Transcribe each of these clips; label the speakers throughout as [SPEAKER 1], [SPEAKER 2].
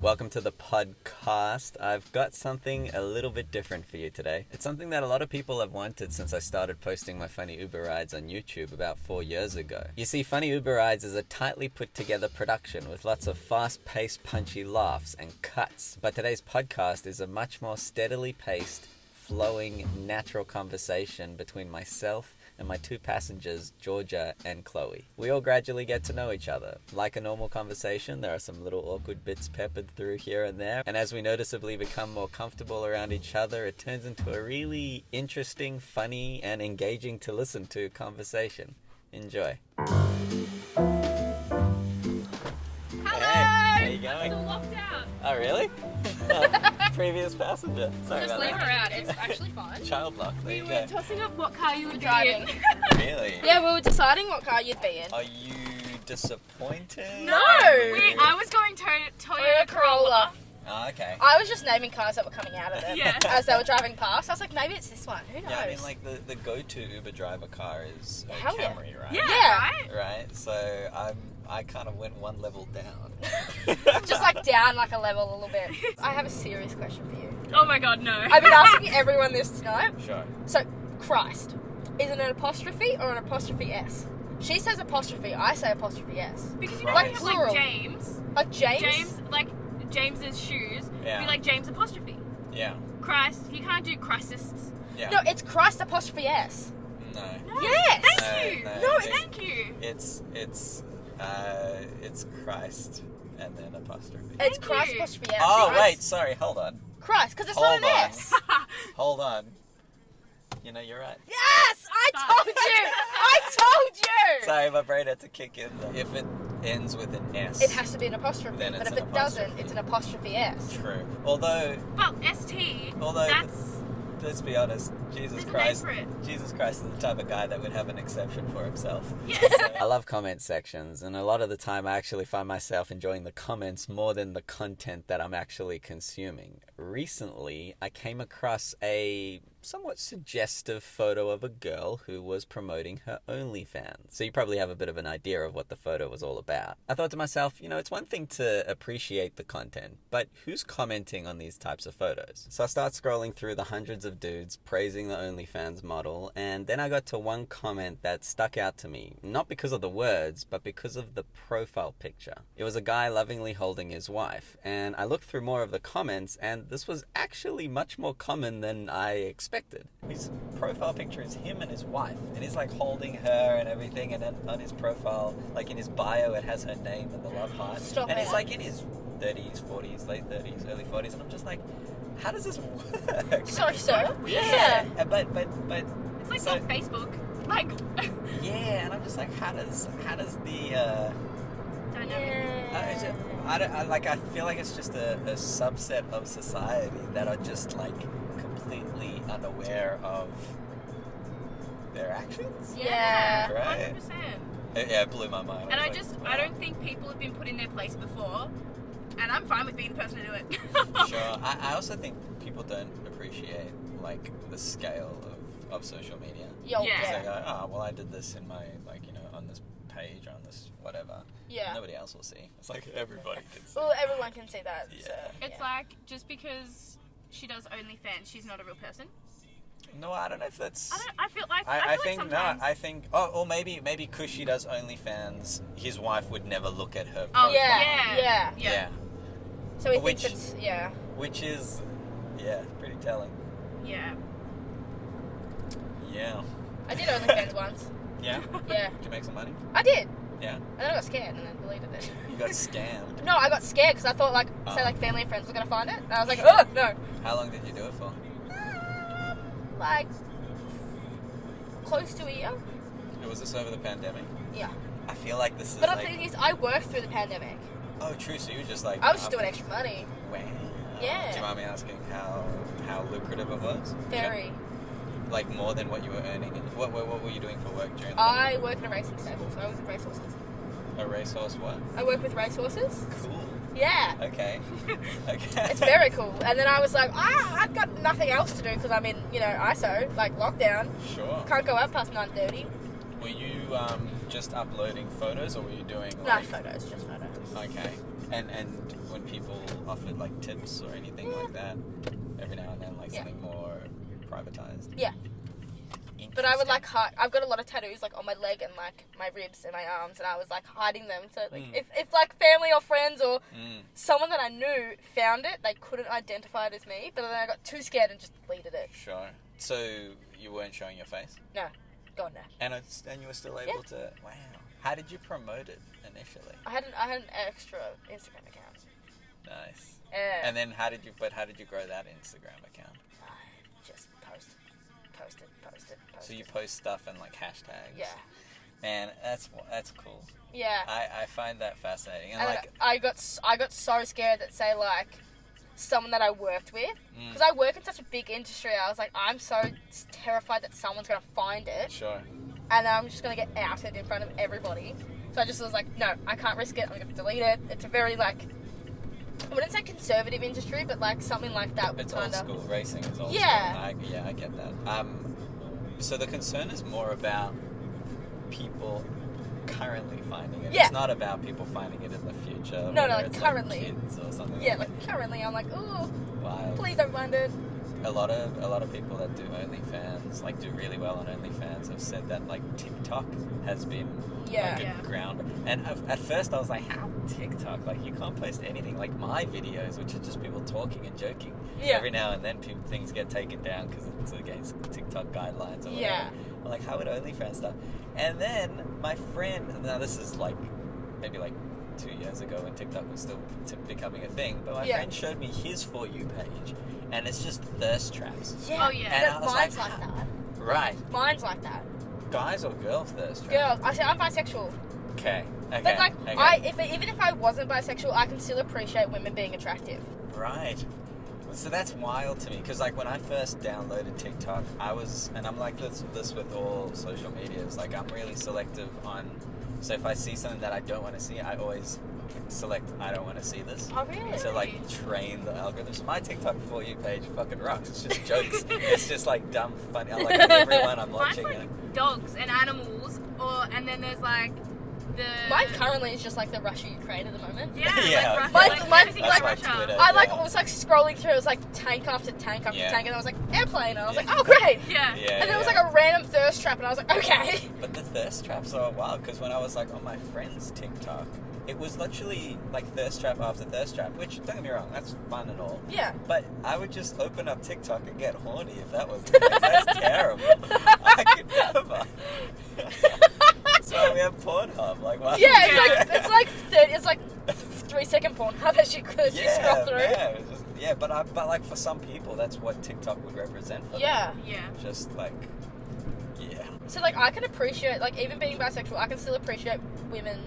[SPEAKER 1] Welcome to the podCARST. I've got something a little bit different for you today. It's something that a lot of people have wanted since I started posting my funny Uber rides on YouTube about 4 years ago. You see, Funny Uber Rides is a tightly put together production with lots of fast-paced, punchy laughs and cuts. But today's podcast is a much more steadily paced, flowing, natural conversation between myself and my two passengers, Georgia and Chloe. We all gradually get to know each other. Like a normal conversation, there are some little awkward bits peppered through here and there, and as we noticeably become more comfortable around each other, it turns into a really interesting, funny, and engaging to listen to conversation. Enjoy.
[SPEAKER 2] Hello!
[SPEAKER 1] Hey, how you going?
[SPEAKER 2] Still locked out.
[SPEAKER 1] Oh, really? Previous passenger. Sorry
[SPEAKER 2] Just
[SPEAKER 1] about
[SPEAKER 2] leave
[SPEAKER 1] that.
[SPEAKER 2] her out. It's actually fine.
[SPEAKER 1] Child lock. There
[SPEAKER 2] We
[SPEAKER 1] you
[SPEAKER 2] were
[SPEAKER 1] go.
[SPEAKER 2] tossing up what car you were
[SPEAKER 3] driving.
[SPEAKER 1] Really?
[SPEAKER 3] Yeah, we were deciding what car you'd be in.
[SPEAKER 1] Are you disappointed?
[SPEAKER 3] No!
[SPEAKER 2] I was going Toyota Corolla.
[SPEAKER 1] Oh, okay.
[SPEAKER 3] I was just naming cars that were coming out of them
[SPEAKER 2] Yeah.
[SPEAKER 3] as they were driving past. I was like, maybe it's this one. Who knows?
[SPEAKER 1] Yeah, I mean, like, the go-to Uber driver car is a
[SPEAKER 3] Hell yeah.
[SPEAKER 1] Camry, right?
[SPEAKER 2] Yeah,
[SPEAKER 3] Yeah.
[SPEAKER 2] right?
[SPEAKER 1] Right? So I kind of went one level down.
[SPEAKER 3] Just like down like a level a little bit. I have a serious question for you.
[SPEAKER 2] Oh my god, no.
[SPEAKER 3] I've been asking everyone this tonight.
[SPEAKER 1] Sure.
[SPEAKER 3] So, Christ, is it an apostrophe or an apostrophe S? She says apostrophe, I say apostrophe S.
[SPEAKER 2] Because you know
[SPEAKER 1] Right.
[SPEAKER 2] we have
[SPEAKER 3] Plural.
[SPEAKER 2] like James.
[SPEAKER 3] Like James?
[SPEAKER 2] James, like James's shoes.
[SPEAKER 1] Yeah.
[SPEAKER 2] Be like James apostrophe.
[SPEAKER 1] Yeah.
[SPEAKER 2] Christ. You can't do Christists.
[SPEAKER 1] Yeah.
[SPEAKER 3] No, it's Christ apostrophe S.
[SPEAKER 1] No.
[SPEAKER 2] No.
[SPEAKER 3] Yes.
[SPEAKER 2] Thank you.
[SPEAKER 1] No,
[SPEAKER 2] No,
[SPEAKER 1] it-
[SPEAKER 2] thank you.
[SPEAKER 1] It's Christ and then apostrophe.
[SPEAKER 3] It's
[SPEAKER 2] Thank
[SPEAKER 3] Christ
[SPEAKER 2] you.
[SPEAKER 3] apostrophe S.
[SPEAKER 1] Oh,
[SPEAKER 3] Christ-
[SPEAKER 1] wait, sorry, hold on.
[SPEAKER 3] Christ, because it's
[SPEAKER 1] Hold
[SPEAKER 3] not an
[SPEAKER 1] on.
[SPEAKER 3] S.
[SPEAKER 1] Hold on. You know, you're right.
[SPEAKER 3] Yes! I told you! I told you!
[SPEAKER 1] Sorry, my brain had to kick in. If it ends with an S.
[SPEAKER 3] It has to be an apostrophe,
[SPEAKER 1] Then
[SPEAKER 3] but
[SPEAKER 1] it's
[SPEAKER 3] if
[SPEAKER 1] an
[SPEAKER 3] it doesn't,
[SPEAKER 1] apostrophe.
[SPEAKER 3] it's an apostrophe S.
[SPEAKER 1] True. Although,
[SPEAKER 2] Well, ST.
[SPEAKER 1] Although-
[SPEAKER 2] That's.
[SPEAKER 1] let's be honest, Jesus
[SPEAKER 2] There's a
[SPEAKER 1] Christ.
[SPEAKER 2] name for it.
[SPEAKER 1] Jesus Christ is the type of guy that would have an exception for himself.
[SPEAKER 2] Yes.
[SPEAKER 1] I love comment sections, and a lot of the time I actually find myself enjoying the comments more than the content that I'm actually consuming. Recently, I came across a somewhat suggestive photo of a girl who was promoting her OnlyFans. So you probably have a bit of an idea of what the photo was all about. I thought to myself, it's one thing to appreciate the content, but who's commenting on these types of photos? So I start scrolling through the hundreds of dudes praising the OnlyFans model, and then I got to one comment that stuck out to me, not because of the words, but because of the profile picture. It was a guy lovingly holding his wife, and I looked through more of the comments, and this was actually much more common than I expected. His profile picture is him and his wife, and he's like holding her and everything, and then on his profile, like in his bio, it has her name and the love heart.
[SPEAKER 3] Stop
[SPEAKER 1] and
[SPEAKER 3] it.
[SPEAKER 1] he's like in his 30s, 40s, late 30s, early 40s, and I'm just like, how does this work?
[SPEAKER 3] Sorry, sir.
[SPEAKER 1] Yeah. But
[SPEAKER 2] It's like
[SPEAKER 1] so-
[SPEAKER 2] on Facebook. Like.
[SPEAKER 1] yeah, and I'm just like, how does the
[SPEAKER 2] Dynamic.
[SPEAKER 1] I feel like it's just a subset of society that are just like completely unaware of their actions.
[SPEAKER 3] Yeah.
[SPEAKER 1] Right.
[SPEAKER 2] 100%.
[SPEAKER 1] Yeah, it blew my mind.
[SPEAKER 2] And
[SPEAKER 1] was like,
[SPEAKER 2] I
[SPEAKER 1] wow.
[SPEAKER 2] don't think people have been put in their place before, and I'm fine with being the person to do it.
[SPEAKER 1] Sure. I also think people don't appreciate like the scale of social media.
[SPEAKER 3] Yo,
[SPEAKER 2] Yeah.
[SPEAKER 1] It's
[SPEAKER 3] yeah.
[SPEAKER 1] like, oh, well, I did this in my on this page, on this whatever.
[SPEAKER 3] Yeah.
[SPEAKER 1] Nobody else will see. It's like everybody can see.
[SPEAKER 3] Well, everyone can see that. So,
[SPEAKER 1] Yeah.
[SPEAKER 2] It's like, just because she does OnlyFans, she's not a real person.
[SPEAKER 1] No, I don't know if that's.
[SPEAKER 2] I feel like
[SPEAKER 1] I
[SPEAKER 2] feel
[SPEAKER 1] think
[SPEAKER 2] like
[SPEAKER 1] no.
[SPEAKER 2] sometimes.
[SPEAKER 1] I think or maybe because she does OnlyFans, his wife would never look at her.
[SPEAKER 2] Oh
[SPEAKER 1] profile.
[SPEAKER 3] Yeah.
[SPEAKER 2] yeah.
[SPEAKER 3] So he
[SPEAKER 1] Which-
[SPEAKER 3] thinks it's, yeah.
[SPEAKER 1] Which is, pretty telling.
[SPEAKER 2] Yeah.
[SPEAKER 1] Yeah.
[SPEAKER 3] I did OnlyFans once.
[SPEAKER 1] Yeah.
[SPEAKER 3] Yeah.
[SPEAKER 1] Did you make some money?
[SPEAKER 3] I did.
[SPEAKER 1] Yeah.
[SPEAKER 3] And then I got scared and then deleted it.
[SPEAKER 1] You got scammed.
[SPEAKER 3] No, I got scared because I thought say
[SPEAKER 1] Oh.
[SPEAKER 3] like family and friends were going to find it. And I was like, oh, no.
[SPEAKER 1] How long did you do it for?
[SPEAKER 3] Like, close to a year.
[SPEAKER 1] Was this over the pandemic?
[SPEAKER 3] Yeah.
[SPEAKER 1] I feel like this is
[SPEAKER 3] But the
[SPEAKER 1] like.
[SPEAKER 3] thing is, I worked through the pandemic.
[SPEAKER 1] Oh, true. So you were just like.
[SPEAKER 3] I was just doing extra money.
[SPEAKER 1] Wow.
[SPEAKER 3] Yeah.
[SPEAKER 1] Do you mind me asking how lucrative it was? You know?
[SPEAKER 3] Very.
[SPEAKER 1] Like more than what you were earning. What were you doing for work during the
[SPEAKER 3] I work in a racing stable, so I work with racehorses.
[SPEAKER 1] A racehorse? What?
[SPEAKER 3] I work with racehorses.
[SPEAKER 1] Cool.
[SPEAKER 3] Yeah.
[SPEAKER 1] Okay. Okay.
[SPEAKER 3] It's very cool. And then I was like, I've got nothing else to do because I'm in, ISO, like lockdown.
[SPEAKER 1] Sure.
[SPEAKER 3] Can't go out past 9:30.
[SPEAKER 1] Were you just uploading photos, or were you doing
[SPEAKER 3] No,
[SPEAKER 1] like?
[SPEAKER 3] photos, just photos.
[SPEAKER 1] Okay. And when people offered like tips or anything like that, every now and then, like something more privatized.
[SPEAKER 3] Yeah. But I would like hide. I've got a lot of tattoos like on my leg and like my ribs and my arms, and I was like hiding them. So like if like family or friends or someone that I knew found it, they couldn't identify it as me. But then I got too scared and just deleted it.
[SPEAKER 1] Sure. So you weren't showing your face?
[SPEAKER 3] No, God no.
[SPEAKER 1] And you were still able to. Wow. How did you promote it initially?
[SPEAKER 3] I had an extra Instagram account.
[SPEAKER 1] Nice.
[SPEAKER 3] Yeah.
[SPEAKER 1] And then how did you grow that Instagram account?
[SPEAKER 3] Just post it.
[SPEAKER 1] So you post stuff and like hashtags.
[SPEAKER 3] Yeah.
[SPEAKER 1] Man, that's cool.
[SPEAKER 3] Yeah.
[SPEAKER 1] I find that fascinating. And like
[SPEAKER 3] I got so scared that say like someone that I worked with, because I work in such a big industry. I was like, I'm so terrified that someone's gonna find it.
[SPEAKER 1] Sure.
[SPEAKER 3] And I'm just gonna get outed in front of everybody. So I just was like, no, I can't risk it. I'm gonna delete it. It's a very like, I wouldn't say conservative industry, but like something like that.
[SPEAKER 1] It's old school. Racing is old
[SPEAKER 3] yeah.
[SPEAKER 1] school. I get that. So the concern is more about people currently finding it.
[SPEAKER 3] Yeah.
[SPEAKER 1] It's not about people finding it in the future.
[SPEAKER 3] No,
[SPEAKER 1] whether
[SPEAKER 3] like
[SPEAKER 1] it's
[SPEAKER 3] currently.
[SPEAKER 1] Like kids or something.
[SPEAKER 3] Yeah, like currently, I'm like, oh,
[SPEAKER 1] wild.
[SPEAKER 3] please don't find it.
[SPEAKER 1] A lot of people that do OnlyFans, like do really well on OnlyFans, have said that like TikTok has been like a ground. And at first I was like, how TikTok? Like you can't post anything. Like my videos, which are just people talking and joking.
[SPEAKER 3] Yeah.
[SPEAKER 1] Every now and then things get taken down because it's against TikTok guidelines or whatever.
[SPEAKER 3] Yeah.
[SPEAKER 1] I'm like, how would OnlyFans stuff? And then my friend, now this is like maybe like 2 years ago when TikTok was still becoming a thing, but my friend showed me his For You page, and it's just thirst traps.
[SPEAKER 3] Yeah.
[SPEAKER 2] Oh, yeah.
[SPEAKER 1] And I was
[SPEAKER 3] mine's
[SPEAKER 1] like
[SPEAKER 3] like that.
[SPEAKER 1] Right.
[SPEAKER 3] Mine's like that.
[SPEAKER 1] Guys or girls thirst traps?
[SPEAKER 3] Girls. I say I'm bisexual.
[SPEAKER 1] Okay.
[SPEAKER 3] But like, even if I wasn't bisexual, I can still appreciate women being attractive.
[SPEAKER 1] Right. So that's wild to me, because like when I first downloaded TikTok, and I'm like this with all social medias, like I'm really selective on, so if I see something that I don't want to see, I always select I don't want to see this.
[SPEAKER 3] Oh really?
[SPEAKER 1] To like train the algorithms. My TikTok For You page fucking rocks. It's just jokes. It's just like dumb, funny. I like everyone I'm watching.
[SPEAKER 2] Mine's like dogs and animals, and then there's like the.
[SPEAKER 3] Mine currently is just like the Russia-Ukraine at the moment.
[SPEAKER 2] Yeah,
[SPEAKER 1] Yeah,
[SPEAKER 2] like
[SPEAKER 1] okay.
[SPEAKER 2] Russia.
[SPEAKER 3] Mine's
[SPEAKER 2] Everything
[SPEAKER 3] like
[SPEAKER 2] Russia.
[SPEAKER 1] Twitter.
[SPEAKER 3] I like
[SPEAKER 1] Yeah.
[SPEAKER 3] was like scrolling through. It was like tank after tank after
[SPEAKER 1] Yeah.
[SPEAKER 3] tank, and I was like airplane, and I was like, oh great.
[SPEAKER 2] Yeah.
[SPEAKER 1] Yeah,
[SPEAKER 3] And then it was like a random thirst trap, and I was like, okay.
[SPEAKER 1] But the thirst traps are wild, because when I was like on my friend's TikTok, it was literally like thirst trap after thirst trap, which, don't get me wrong, that's fun and all.
[SPEAKER 3] Yeah.
[SPEAKER 1] But I would just open up TikTok and get horny if that was the case. That's terrible. I could never. So we have Pornhub. Like, why?
[SPEAKER 3] Yeah, it's like 3-second porn. How that you could you scroll through.
[SPEAKER 1] Yeah, but like for some people, that's what TikTok would represent for them.
[SPEAKER 3] Yeah.
[SPEAKER 2] Yeah.
[SPEAKER 1] Just like, yeah.
[SPEAKER 3] So like I can appreciate, like even being bisexual, I can still appreciate women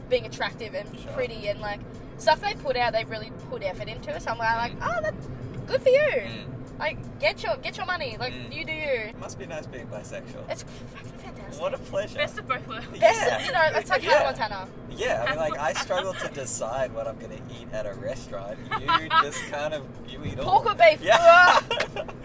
[SPEAKER 3] being attractive and pretty, and like stuff they put out, they really put effort into. So I'm like, oh, that's good for you. Like get your money. Like you do you.
[SPEAKER 1] It must be nice being bisexual.
[SPEAKER 3] It's fucking fantastic.
[SPEAKER 1] What a pleasure.
[SPEAKER 2] Best of both worlds.
[SPEAKER 3] Best, you know, it's like Hannah Montana.
[SPEAKER 1] Yeah, I mean, like, I struggle to decide what I'm going to eat at a restaurant. You just kind of, you eat all.
[SPEAKER 3] Pork or beef?
[SPEAKER 1] Yeah.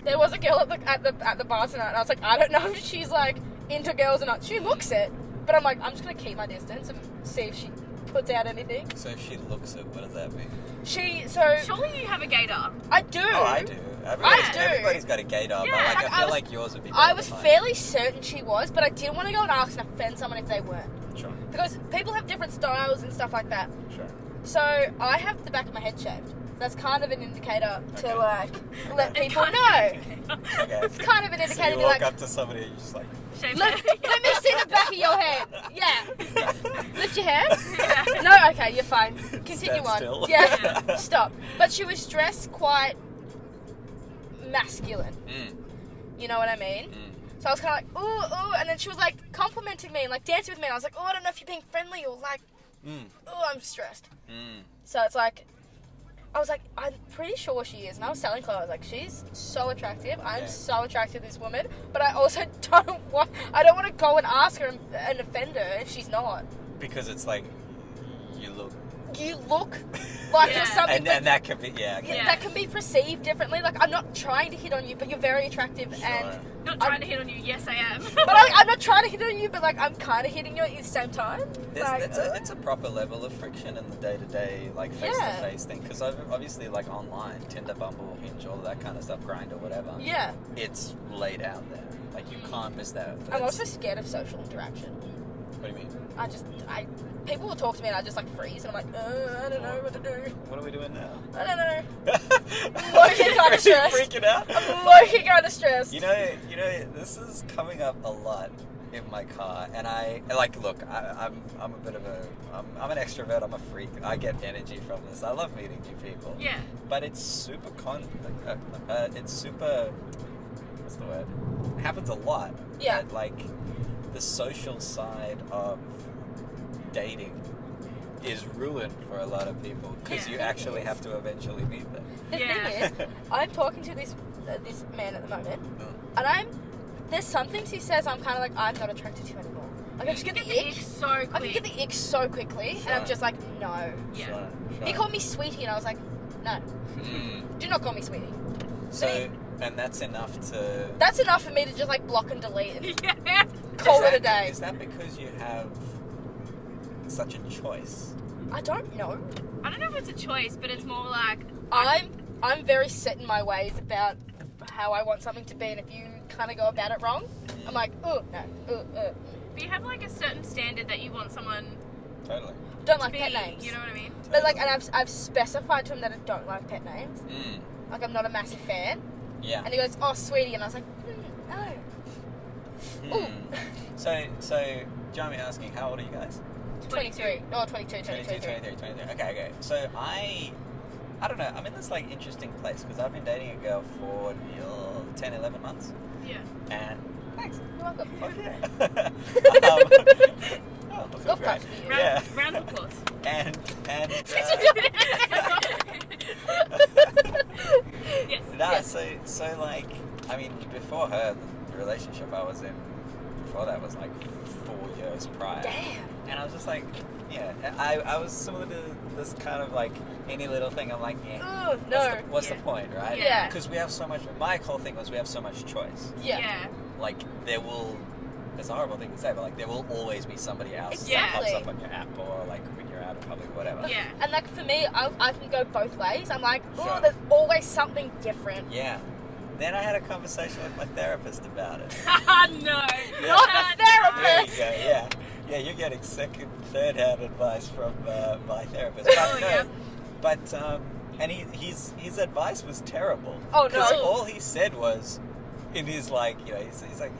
[SPEAKER 3] There was a girl at the bar tonight, and I was like, I don't know if she's like into girls or not. She looks it, but I'm like, I'm just gonna keep my distance and see if she puts out anything.
[SPEAKER 1] So if she looks it, what does that mean?
[SPEAKER 2] Surely you have a gaydar.
[SPEAKER 3] I do.
[SPEAKER 1] Oh, I do. Everybody's got a gaydar, but like, I feel like yours would be better
[SPEAKER 3] I was
[SPEAKER 1] than mine.
[SPEAKER 3] fairly certain she was, but I didn't want to go and ask and offend someone if they weren't.
[SPEAKER 1] Sure.
[SPEAKER 3] Because people have different styles and stuff like that.
[SPEAKER 1] Sure.
[SPEAKER 3] So I have the back of my head shaved. That's kind of an indicator to like let people know.
[SPEAKER 1] Okay.
[SPEAKER 3] It's kind of an
[SPEAKER 1] So
[SPEAKER 3] indicator
[SPEAKER 1] you
[SPEAKER 3] to
[SPEAKER 1] walk
[SPEAKER 3] like,
[SPEAKER 1] up to somebody and you're just like,
[SPEAKER 2] Shave
[SPEAKER 3] let me see the back of your head. Yeah. Lift your head.
[SPEAKER 2] Yeah.
[SPEAKER 3] No, okay, you're fine. Continue
[SPEAKER 1] Stand
[SPEAKER 3] on.
[SPEAKER 1] still.
[SPEAKER 3] Yeah. Stop. But she was dressed quite masculine. You know what I mean? So I was kind of like, ooh, and then she was like complimenting me and like dancing with me. And I was like, oh, I don't know if you're being friendly or like, oh, I'm stressed. So it's like, I was like, I'm pretty sure she is. And I was telling Chloe, I was like, she's so attractive. I'm so attracted to this woman. But I also don't want to go and ask her and offend her if she's not.
[SPEAKER 1] because it's like, you look
[SPEAKER 3] you look like you're something.
[SPEAKER 1] And that could be,
[SPEAKER 3] That can be perceived differently. Like, I'm not trying to hit on you, but you're very attractive, and
[SPEAKER 2] Not trying to hit on you. Yes, I am.
[SPEAKER 3] but I'm not trying to hit on you, but like I'm kind of hitting you at the same time.
[SPEAKER 1] It's a proper level of friction in the day-to-day, like, face-to-face thing. Because obviously, like, online, Tinder, Bumble, Hinge, all of that kind of stuff, Grindr, whatever.
[SPEAKER 3] Yeah.
[SPEAKER 1] It's laid out there. Like, you can't miss that.
[SPEAKER 3] I'm also scared of social interaction.
[SPEAKER 1] What do you mean?
[SPEAKER 3] People will talk to me and I just like freeze and I'm like, I don't know what to do.
[SPEAKER 1] What are we doing now?
[SPEAKER 3] I don't know. I'm low-key kind of stressed.
[SPEAKER 1] Freaking out?
[SPEAKER 3] I'm low-key kind of stressed.
[SPEAKER 1] You know, this is coming up a lot in my car, and I'm a bit of I'm an extrovert. I'm a freak. I get energy from this. I love meeting new people.
[SPEAKER 2] Yeah.
[SPEAKER 1] But it's super it's super. What's the word? It happens a lot.
[SPEAKER 3] Yeah.
[SPEAKER 1] That, like, the social side of dating is ruined for a lot of people because you actually have to eventually meet them.
[SPEAKER 3] The thing is, I'm talking to this man at the moment, and there's some things he says I'm kind of like, I'm not attracted to anymore. Like, I just get the ick
[SPEAKER 2] so quick.
[SPEAKER 3] I can get the ick so quickly, and I'm just like, no.
[SPEAKER 2] Yeah.
[SPEAKER 1] Sure.
[SPEAKER 3] He called me sweetie, and I was like, no. Do not call me sweetie.
[SPEAKER 1] So, and that's enough to...
[SPEAKER 3] That's enough for me to just like block and delete and
[SPEAKER 2] Yeah.
[SPEAKER 3] call it a day.
[SPEAKER 1] Is that because you have such a choice?
[SPEAKER 3] I don't know.
[SPEAKER 2] I don't know if it's a choice, but it's more like
[SPEAKER 3] I'm very set in my ways about how I want something to be, and if you kind of go about it wrong, I'm like, oh no,
[SPEAKER 2] but you have like a certain standard that you want someone
[SPEAKER 1] Totally.
[SPEAKER 3] don't
[SPEAKER 2] to
[SPEAKER 3] like
[SPEAKER 2] be.
[SPEAKER 3] pet names.
[SPEAKER 2] You know what I mean?
[SPEAKER 3] But like, and I've specified to him that I don't like pet names. Like, I'm not a massive fan.
[SPEAKER 1] Yeah.
[SPEAKER 3] And he goes, oh, sweetie, and I was like, no. Ooh.
[SPEAKER 1] So, do you mind me asking, how old are you guys?
[SPEAKER 3] 23. Oh, 22,
[SPEAKER 1] 23. Okay. So I don't know. I'm in this, like, interesting place because I've been dating a girl for 10, 11 months.
[SPEAKER 2] Yeah.
[SPEAKER 1] And thanks.
[SPEAKER 3] You're welcome.
[SPEAKER 1] Okay. I feel
[SPEAKER 3] Golf
[SPEAKER 1] great.
[SPEAKER 3] cart for you.
[SPEAKER 2] Round of applause.
[SPEAKER 1] And
[SPEAKER 2] Yes.
[SPEAKER 1] so like, I mean, before her, the relationship I was in before that was like 4 years prior.
[SPEAKER 3] Damn.
[SPEAKER 1] And I was just like, yeah, I was similar to this kind of like any little thing. I'm like, yeah.
[SPEAKER 3] Oh, no.
[SPEAKER 1] What's the point, right?
[SPEAKER 3] Yeah.
[SPEAKER 1] Because we have so much. My whole thing was we have so much choice.
[SPEAKER 3] Yeah.
[SPEAKER 1] Like there will. It's a horrible thing to say, but like there will always be somebody else
[SPEAKER 3] Exactly.
[SPEAKER 1] that pops up on your app or like when you're out in public, whatever.
[SPEAKER 2] Yeah.
[SPEAKER 3] And like for me, I can go both ways. I'm like, oh,
[SPEAKER 1] Sure.
[SPEAKER 3] there's always something different.
[SPEAKER 1] Yeah. Then I had a conversation with my therapist about it.
[SPEAKER 2] No.
[SPEAKER 3] Not the therapist.
[SPEAKER 1] There you go. Yeah, you're getting second, third-hand advice from my therapist.
[SPEAKER 2] Oh, yeah.
[SPEAKER 1] But and his advice was terrible.
[SPEAKER 3] Oh, no.
[SPEAKER 1] Because all he said was, in his like, you know, he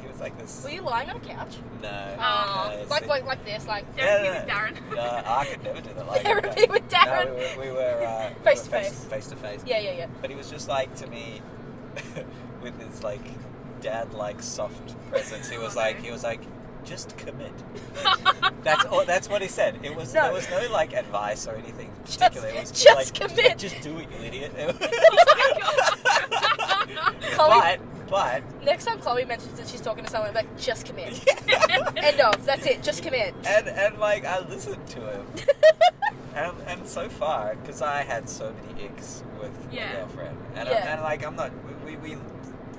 [SPEAKER 1] was like this.
[SPEAKER 3] Were you lying on a couch?
[SPEAKER 1] No.
[SPEAKER 2] Oh.
[SPEAKER 1] no,
[SPEAKER 3] Like this, like
[SPEAKER 2] Therapy with Darren.
[SPEAKER 1] No, I could never do that. Like
[SPEAKER 3] therapy with Darren.
[SPEAKER 1] No, we were
[SPEAKER 3] Face to face.
[SPEAKER 1] Face to face.
[SPEAKER 3] Yeah.
[SPEAKER 1] But he was just like to me, with his like dad-like soft presence. He was like, just commit. That's what he said. There was no like advice or anything particular. It was
[SPEAKER 3] just
[SPEAKER 1] like,
[SPEAKER 3] commit.
[SPEAKER 1] Just do it, you idiot.
[SPEAKER 3] Chloe,
[SPEAKER 1] but
[SPEAKER 3] next time Chloe mentions that she's talking to someone, I'm like, just commit. End of. That's it. Just commit.
[SPEAKER 1] and like I listened to him. And so far, because I had so many icks with my girlfriend, and like I'm not. We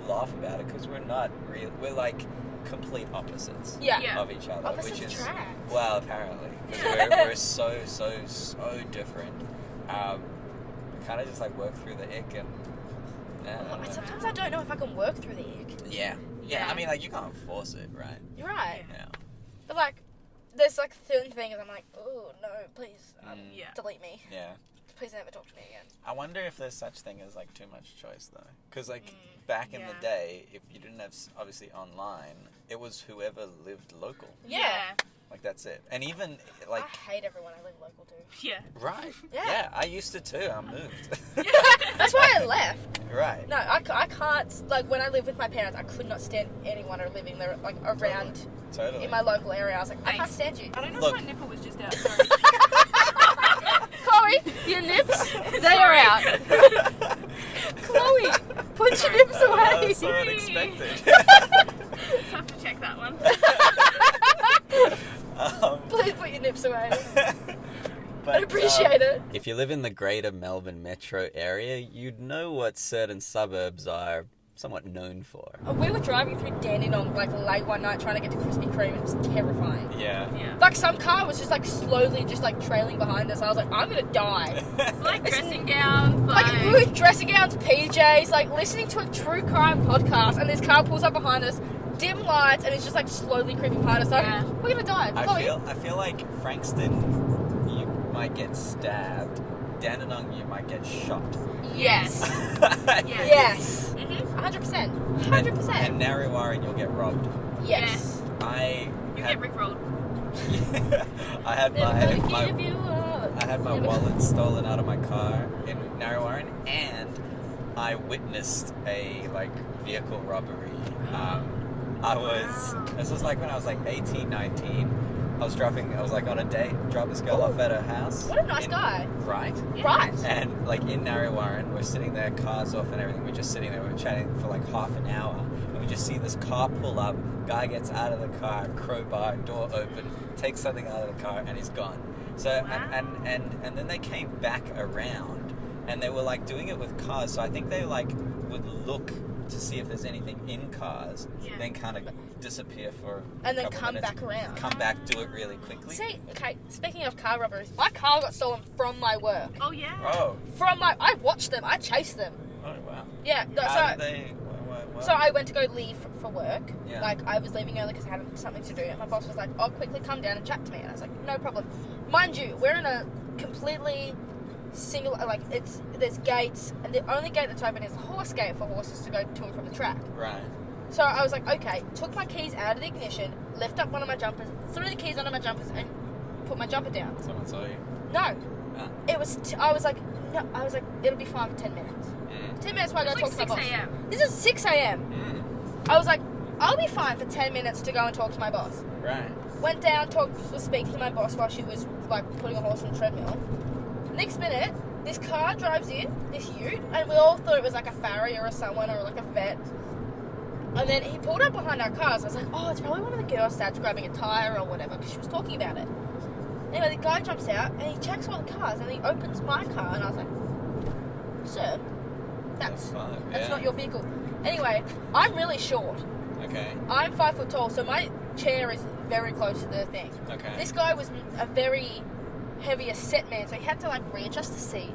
[SPEAKER 1] laugh about it because we're not real. We're like complete opposites of each other,
[SPEAKER 3] Opposites
[SPEAKER 1] which is
[SPEAKER 3] attract.
[SPEAKER 1] well, apparently 'cause we're so different. We kind of just like work through the ick and.
[SPEAKER 3] Sometimes I don't know if I can work through the ick.
[SPEAKER 1] Yeah. I mean, like you can't force it, right?
[SPEAKER 3] You're right.
[SPEAKER 1] Yeah.
[SPEAKER 3] But like, there's like certain things I'm like, oh no, please, delete me.
[SPEAKER 1] Yeah.
[SPEAKER 3] Please never talk to me again.
[SPEAKER 1] I wonder if there's such thing as like too much choice though, because like back in the day, if you didn't have obviously online, it was whoever lived local.
[SPEAKER 3] Yeah.
[SPEAKER 1] Like that's it, and even like
[SPEAKER 3] I hate everyone I live local to.
[SPEAKER 2] Yeah.
[SPEAKER 1] right.
[SPEAKER 3] Yeah.
[SPEAKER 1] I used to too. I moved.
[SPEAKER 3] That's why I left.
[SPEAKER 1] Right.
[SPEAKER 3] No, I can't, like when I lived with my parents, I could not stand anyone living there, like around
[SPEAKER 1] Totally.
[SPEAKER 3] in my local area. I was like, I can't
[SPEAKER 2] Thanks.
[SPEAKER 3] stand you.
[SPEAKER 2] I don't know
[SPEAKER 1] Look.
[SPEAKER 2] if my nipple was just out. Sorry.
[SPEAKER 3] Chloe, your nips, they are out. Chloe, put your nips away.
[SPEAKER 1] That's so unexpected.
[SPEAKER 2] Just have to check that one.
[SPEAKER 3] Please put your nips away.
[SPEAKER 1] But,
[SPEAKER 3] I appreciate it.
[SPEAKER 1] If you live in the greater Melbourne metro area, you'd know what certain suburbs are somewhat known for.
[SPEAKER 3] We were driving through Dandenong like late one night trying to get to Krispy Kreme. It was terrifying.
[SPEAKER 1] Yeah.
[SPEAKER 3] Like some car was just like slowly just like trailing behind us. I was like, I'm gonna die.
[SPEAKER 2] Like dressing gowns,
[SPEAKER 3] Like we were dressing gowns, PJs, like listening to a true crime podcast, and this car pulls up behind us, dim lights, and it's just like slowly creeping behind us. Like, we're gonna die.
[SPEAKER 1] I feel like Frankston, you might get stabbed. Dandenong, you might get shot.
[SPEAKER 3] Yes.
[SPEAKER 2] Yes.
[SPEAKER 3] Yes.
[SPEAKER 2] Mm-hmm.
[SPEAKER 3] 100%. 100%.
[SPEAKER 1] And Narrewwarren, you'll get robbed.
[SPEAKER 3] Yes.
[SPEAKER 2] You get rickrolled.
[SPEAKER 1] I had my wallet stolen out of my car in Narrewwarren, and I witnessed a vehicle robbery. This was like when I was like 18, 19. I was on a date, dropped this girl off at her house.
[SPEAKER 3] What a nice guy.
[SPEAKER 1] Right?
[SPEAKER 3] Yeah. Right.
[SPEAKER 1] And in Narrewwarren, we're sitting there, cars off and everything. We're just sitting there, we're chatting for like half an hour. And we just see this car pull up, guy gets out of the car, crowbar, door open, takes something out of the car, and he's gone. So, and then they came back around, and they were like doing it with cars. So I think they would look to see if there's anything in cars, then kind of disappear for
[SPEAKER 3] and then
[SPEAKER 1] couple
[SPEAKER 3] come
[SPEAKER 1] minutes,
[SPEAKER 3] back around.
[SPEAKER 1] Come back, do it really quickly.
[SPEAKER 3] See, okay, speaking of car robberies, my car got stolen from my work.
[SPEAKER 2] Oh yeah.
[SPEAKER 1] Oh.
[SPEAKER 3] I watched them, I chased them.
[SPEAKER 1] Oh wow.
[SPEAKER 3] Yeah,
[SPEAKER 1] How did they?
[SPEAKER 3] So I went to go leave for work.
[SPEAKER 1] Yeah.
[SPEAKER 3] Like, I was leaving early because I had something to do. And my boss was like, oh, quickly come down and chat to me. And I was like, no problem. Mind you, we're in a completely single, there's gates. And the only gate that's open is the horse gate for horses to go to and from the track.
[SPEAKER 1] Right.
[SPEAKER 3] So I was like, okay, took my keys out of the ignition, lift up one of my jumpers, threw the keys under my jumpers, and put my jumper down.
[SPEAKER 1] Someone saw you?
[SPEAKER 3] No.
[SPEAKER 1] Ah.
[SPEAKER 3] It was, I was like, it'll be fine for 10 minutes. 10 minutes while I go talk to my boss.
[SPEAKER 2] 6 a.m.
[SPEAKER 3] This is 6 a.m. I was like, I'll be fine for 10 minutes to go and talk to my boss.
[SPEAKER 1] Right.
[SPEAKER 3] Went down, was speaking to my boss while she was putting a horse on the treadmill. Next minute, this car drives in, this ute, and we all thought it was like a farrier or someone or like a vet. And then he pulled up behind our cars. I was like, oh, it's probably one of the girls' dads grabbing a tyre or whatever, because she was talking about it. Anyway, the guy jumps out and he checks all the cars and he opens my car, and I was like, sir, that's not your vehicle. Anyway, I'm really short.
[SPEAKER 1] Okay.
[SPEAKER 3] I'm 5 foot tall, so my chair is very close to the thing.
[SPEAKER 1] Okay.
[SPEAKER 3] This guy was a very heavier set man, so he had to readjust the seat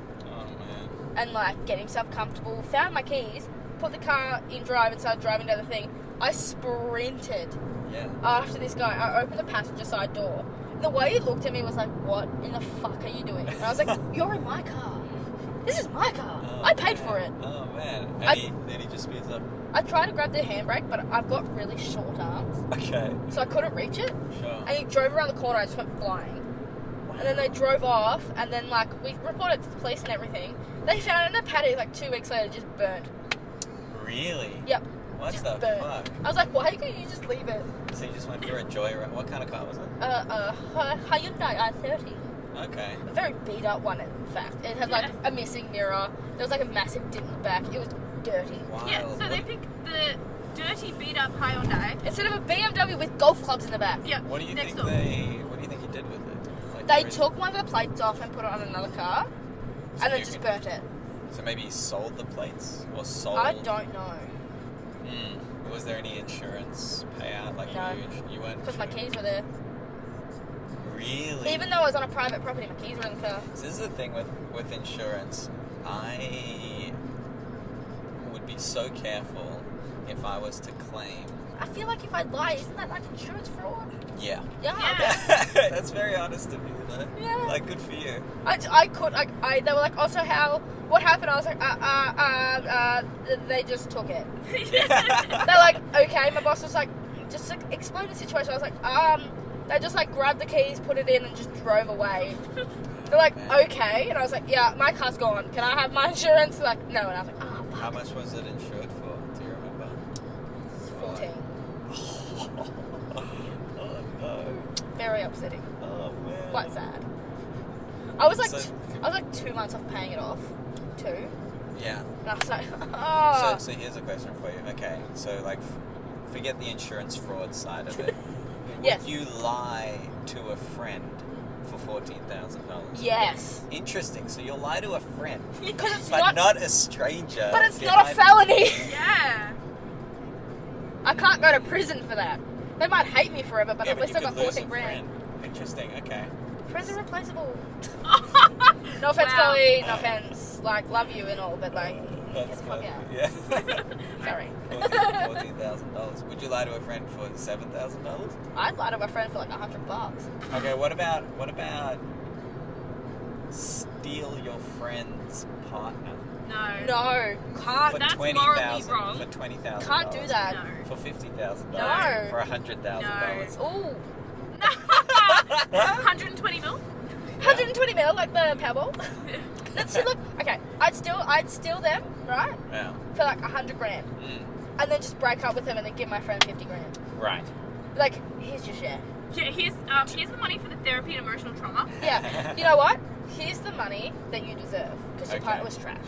[SPEAKER 3] and get himself comfortable. Found my keys, put the car in drive and started driving down the thing. I sprinted after this guy. I opened the passenger side door. The way he looked at me was like, what in the fuck are you doing? And I was like, you're in my car. This is my car. I paid for it.
[SPEAKER 1] Oh man. And then he just speeds up.
[SPEAKER 3] I tried to grab the handbrake, but I've got really short arms.
[SPEAKER 1] Okay.
[SPEAKER 3] So I couldn't reach it.
[SPEAKER 1] Sure.
[SPEAKER 3] And he drove around the corner, I just went flying. Wow. And then they drove off, and then we reported to the police and everything. They found it in a paddock 2 weeks later, just burnt.
[SPEAKER 1] Really?
[SPEAKER 3] Yep.
[SPEAKER 1] What
[SPEAKER 3] just
[SPEAKER 1] the
[SPEAKER 3] burnt.
[SPEAKER 1] fuck?
[SPEAKER 3] I was like, why couldn't you just leave it?
[SPEAKER 1] So you just went for a joyride. What kind of car was it?
[SPEAKER 3] Hyundai i30.
[SPEAKER 1] Okay.
[SPEAKER 3] A very beat up one, in fact. It had a missing mirror. There was a massive dent in the back. It was dirty.
[SPEAKER 1] Wild.
[SPEAKER 2] Yeah, so they picked the dirty, beat up Hyundai
[SPEAKER 3] instead of a BMW with golf clubs in the back.
[SPEAKER 2] Yeah.
[SPEAKER 1] What do you think you did with it?
[SPEAKER 3] They took one of the plates off and put it on another car, and then just burnt it.
[SPEAKER 1] So maybe he sold the plates or sold.
[SPEAKER 3] I don't know.
[SPEAKER 1] Was there any insurance payout?
[SPEAKER 3] No.
[SPEAKER 1] You weren't.
[SPEAKER 3] Because my keys were there.
[SPEAKER 1] Really?
[SPEAKER 3] Even though I was on a private property, my keys were in the car.
[SPEAKER 1] So this is the thing with insurance. I would be so careful if I was to claim.
[SPEAKER 3] I feel like if I lie, isn't that like insurance fraud?
[SPEAKER 1] Yeah.
[SPEAKER 3] Yeah.
[SPEAKER 1] That's very honest of you, though.
[SPEAKER 3] Yeah.
[SPEAKER 1] Good for you.
[SPEAKER 3] They were like, oh, so what happened? I was like, they just took it. They're like, okay. My boss was like, just explain the situation. I was like, they just grabbed the keys, put it in, and just drove away. They're like, okay. And I was like, yeah, my car's gone. Can I have my insurance? They're like, no. And I was like, oh, fuck.
[SPEAKER 1] How much was it insured for? Do you remember?
[SPEAKER 3] 14.
[SPEAKER 1] Oh no.
[SPEAKER 3] Very upsetting.
[SPEAKER 1] Oh man.
[SPEAKER 3] Quite sad. I was like 2 months off paying it off. 2.
[SPEAKER 1] Yeah.
[SPEAKER 3] And I was like, oh.
[SPEAKER 1] So here's a question for you. Okay, so forget the insurance fraud side of it.
[SPEAKER 3] Yes.
[SPEAKER 1] Would you lie to a friend for $14,000.
[SPEAKER 3] Yes.
[SPEAKER 1] Interesting. So you'll lie to a friend,
[SPEAKER 3] Because it's
[SPEAKER 1] but not a stranger.
[SPEAKER 3] But it's not a felony.
[SPEAKER 2] Yeah.
[SPEAKER 3] I can't go to prison for that. They might hate me forever, but
[SPEAKER 1] Yeah,
[SPEAKER 3] at least I
[SPEAKER 1] you
[SPEAKER 3] got
[SPEAKER 1] could lose a
[SPEAKER 3] 14 grand.
[SPEAKER 1] friend. Interesting. Okay.
[SPEAKER 3] Friends are replaceable. No offense,
[SPEAKER 2] Wow.
[SPEAKER 3] Chloe. No offense. Like, love you and all, but like,
[SPEAKER 1] That's
[SPEAKER 3] fuck
[SPEAKER 1] funny.
[SPEAKER 3] out.
[SPEAKER 1] Yeah.
[SPEAKER 3] Sorry.
[SPEAKER 1] $14,000. Would you lie to a friend for $7,000?
[SPEAKER 3] I'd lie to my friend for like $100.
[SPEAKER 1] Okay. What about steal your friend's partner
[SPEAKER 2] No.
[SPEAKER 3] No, can't.
[SPEAKER 1] for
[SPEAKER 2] That's
[SPEAKER 1] $20,000?
[SPEAKER 2] morally wrong.
[SPEAKER 1] For $20,000.
[SPEAKER 3] Can't do that.
[SPEAKER 2] No.
[SPEAKER 1] For $50,000.
[SPEAKER 3] No.
[SPEAKER 1] For $100,000.
[SPEAKER 3] Ooh,
[SPEAKER 2] 120 mil?
[SPEAKER 3] 120 mil, like the Powerball. Let's see. Look, okay. I'd steal them, right?
[SPEAKER 1] Yeah.
[SPEAKER 3] For like 100 grand,
[SPEAKER 1] Mm.
[SPEAKER 3] and then just break up with them and then give my friend 50 grand.
[SPEAKER 1] Right.
[SPEAKER 3] Like, here's your share.
[SPEAKER 2] Yeah, here's the money for the therapy and emotional trauma.
[SPEAKER 3] Yeah. You know what? Here's the money that you deserve because your
[SPEAKER 1] Okay.
[SPEAKER 3] partner was trash.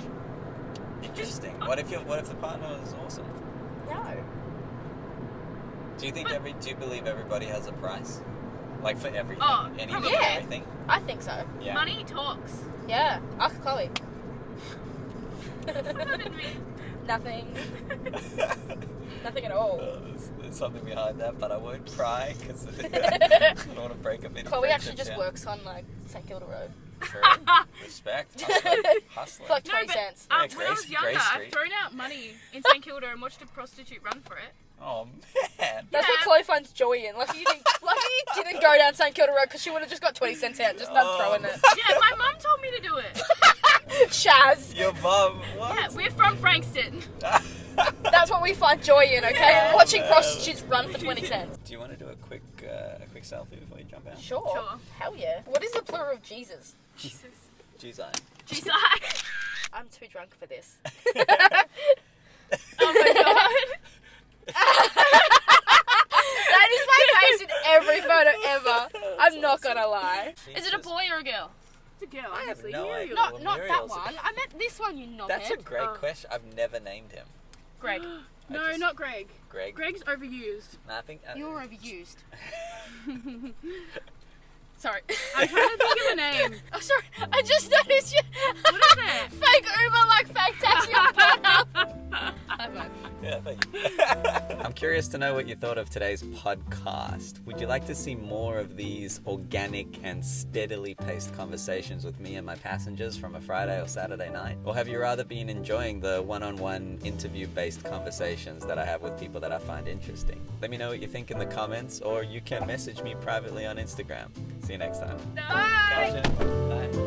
[SPEAKER 1] Interesting. What if the partner is awesome?
[SPEAKER 3] No.
[SPEAKER 1] Do you believe everybody has a price? Like for everything?
[SPEAKER 2] Oh,
[SPEAKER 1] Anything
[SPEAKER 2] probably.
[SPEAKER 1] and
[SPEAKER 3] Yeah.
[SPEAKER 1] everything?
[SPEAKER 3] I think so.
[SPEAKER 1] Yeah.
[SPEAKER 2] Money talks.
[SPEAKER 3] Yeah. Ask Chloe.
[SPEAKER 2] What did we?
[SPEAKER 3] Nothing. Nothing at all.
[SPEAKER 1] There's something behind that, but I won't pry because I don't want to break up any
[SPEAKER 3] Chloe actually
[SPEAKER 1] friendships,
[SPEAKER 3] just
[SPEAKER 1] yeah.
[SPEAKER 3] works on like St Kilda Road
[SPEAKER 1] True. Respect. Hustling.
[SPEAKER 3] for like
[SPEAKER 2] No,
[SPEAKER 3] 20
[SPEAKER 2] but
[SPEAKER 3] cents.
[SPEAKER 1] Yeah,
[SPEAKER 2] when I
[SPEAKER 1] Grace-
[SPEAKER 2] was younger,
[SPEAKER 1] Grace
[SPEAKER 2] I've
[SPEAKER 1] Street.
[SPEAKER 2] thrown out money in St Kilda and watched a prostitute run for it.
[SPEAKER 1] Oh man.
[SPEAKER 3] That's what
[SPEAKER 2] Yeah.
[SPEAKER 3] Chloe finds joy in. Lucky you didn't go down St Kilda Road because she would have just got 20 cents out and just done throwing it.
[SPEAKER 2] Yeah, my mum told me to do it.
[SPEAKER 3] Shaz.
[SPEAKER 1] Your mum. What?
[SPEAKER 2] Yeah, we're from Frankston.
[SPEAKER 3] That's what we find joy in, okay?
[SPEAKER 2] Yeah.
[SPEAKER 3] Watching prostitutes run for 20 cents.
[SPEAKER 1] Do you want to do a quick selfie before you jump out?
[SPEAKER 3] Sure.
[SPEAKER 2] Sure.
[SPEAKER 3] Hell yeah. What is the plural of Jesus?
[SPEAKER 2] Jesus.
[SPEAKER 1] Jeez, I.
[SPEAKER 2] Jeez, I.
[SPEAKER 3] I'm too drunk for this.
[SPEAKER 2] Oh my god.
[SPEAKER 3] That is my face in every photo ever. I'm not gonna lie.
[SPEAKER 2] Is it a boy or a girl? It's a girl,
[SPEAKER 1] I have
[SPEAKER 2] obviously.
[SPEAKER 1] no idea.
[SPEAKER 2] Not
[SPEAKER 1] Well,
[SPEAKER 3] Not that
[SPEAKER 1] Muriel's-
[SPEAKER 3] one. I meant this one, you knobhead.
[SPEAKER 1] That's a great
[SPEAKER 2] Oh.
[SPEAKER 1] question. I've never named him.
[SPEAKER 2] Greg.
[SPEAKER 1] No, just-
[SPEAKER 2] not Greg.
[SPEAKER 1] Greg.
[SPEAKER 2] Greg's overused.
[SPEAKER 1] No, I think.
[SPEAKER 3] You're overused.
[SPEAKER 2] Sorry. I'm trying to think of a name.
[SPEAKER 3] Oh, sorry. I just noticed you.
[SPEAKER 2] What is it?
[SPEAKER 3] Fake Uber, like fake taxi on Pornhub. High five.
[SPEAKER 1] Yeah, thank you. I'm curious to know what you thought of today's podcast. Would you like to see more of these organic and steadily paced conversations with me and my passengers from a Friday or Saturday night? Or have you rather been enjoying the one-on-one interview-based conversations that I have with people that I find interesting? Let me know what you think in the comments, or you can message me privately on Instagram. See you next time.
[SPEAKER 2] Bye.
[SPEAKER 1] Ciao, Jen. Bye.